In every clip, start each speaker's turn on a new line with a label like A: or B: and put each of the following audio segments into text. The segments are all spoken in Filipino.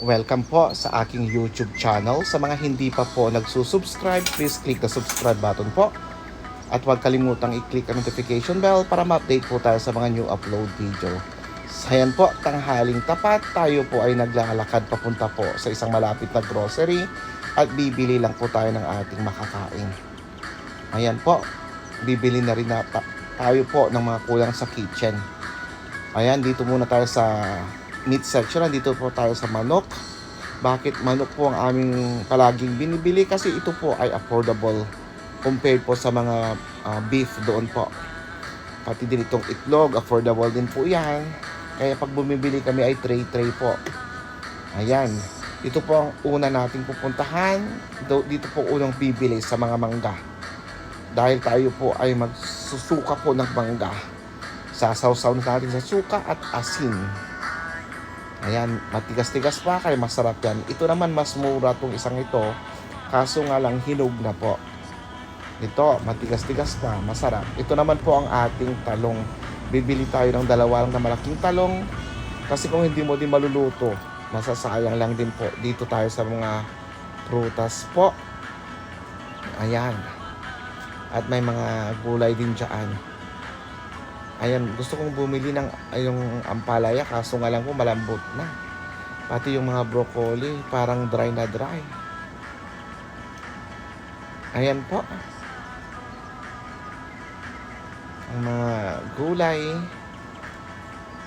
A: Welcome po sa aking YouTube channel. Sa mga hindi pa po nagsusubscribe, please click the subscribe button po. At huwag kalimutang i-click ang notification bell para ma-update po tayo sa mga new upload video. Ayan po, tanghaling tapat, tayo po ay naglalakad papunta po sa isang malapit na grocery at bibili lang po tayo ng ating makakain. Ayan po, bibili na rin na tayo po ng mga kulang sa kitchen. Ayan, dito muna tayo sa meat section. Dito po tayo sa manok. Bakit manok po ang aming palaging binibili? Kasi ito po ay affordable compared po sa mga beef doon po. Pati din itong itlog, affordable din po yan. Kaya pag bumibili kami ay tray po. Ayan, ito po ang una nating pupuntahan. Dito po unang bibili sa mga mangga. Dahil tayo po ay magsusuka po ng mangga. Sasawsaw natin sa suka at asin. Ayan, matigas-tigas pa kaya masarap yan. Ito naman mas mura tong isang ito. Kaso nga lang hinog na po. Ito, matigas-tigas pa, masarap. Ito naman po ang ating talong. Bibili tayo ng dalawa na malaking talong. Kasi kung hindi mo din maluluto, masasayang lang din po. Dito tayo sa mga prutas po. Ayan. At may mga gulay din dyan. Ayan, gusto kong bumili ng yung ampalaya, kaso nga lang po malambot na. Pati yung mga broccoli, parang dry na dry. Ayan po. Ang mga gulay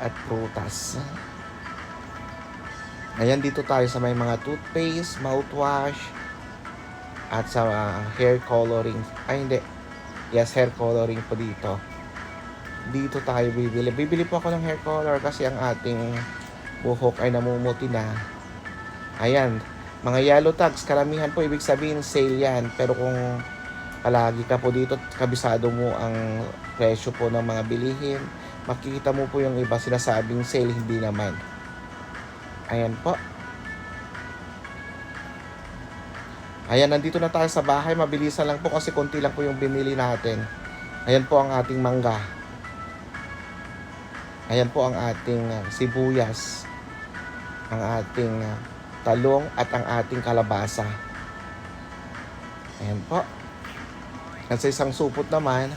A: at prutas. Ayan, dito tayo sa may mga toothpaste, mouthwash, at sa hair coloring. Ay, hindi. Yes, hair coloring po dito. Dito tayo bibili. Bibili po ako ng hair color kasi ang ating buhok ay namumuti na. Ayan, mga yellow tags, karamihan po ibig sabihin sale yan. Pero kung palagi ka po dito, kabisado mo ang presyo po ng mga bilihin, makikita mo po yung iba sinasabing sale, hindi naman. Ayan po. Ayan, nandito na tayo sa bahay. Mabilisan lang po kasi konti lang po yung binili natin. Ayan po ang ating mangga. Ayan po ang ating sibuyas, ang ating talong at ang ating kalabasa. Ayan po. At sa isang supot naman,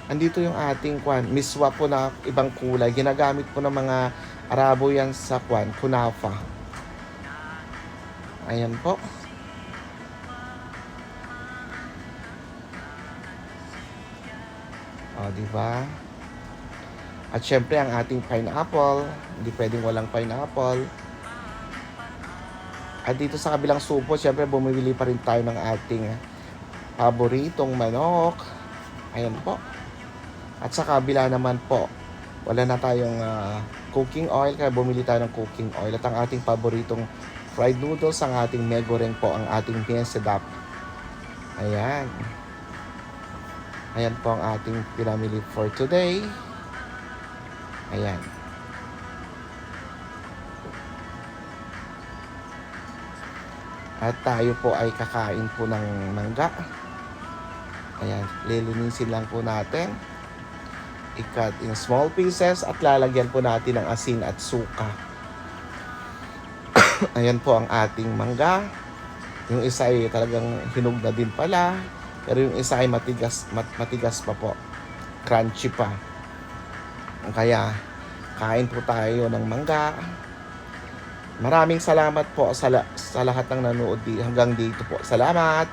A: andito yung ating miswa po na ibang kulay. Ginagamit po ng mga Arabo yan sa kunafa. Ayan po. O, diba? At syempre ang ating pineapple, hindi pwedeng walang pineapple. At dito sa kabilang supot, syempre bumibili pa rin tayo ng ating paboritong manok. Ayan po. At sa kabila naman po, wala na tayong cooking oil, kaya bumili tayo ng cooking oil. At ang ating paboritong fried noodles, ang ating megoreng po, ang ating pinsedap. Ayan. Ayan po ang ating pinamili for today. Ayan. At tayo po ay kakain po ng mangga. Ayan, lilinisin lang po natin. I-cut in small pieces at lalagyan po natin ng asin at suka. Ayan po ang ating mangga. Yung isa ay talagang hinog na din pala. Pero yung isa ay matigas pa po. Crunchy pa. Kaya, kain po tayo ng mangga. Maraming salamat po sa lahat ng nanood hanggang dito po. Salamat!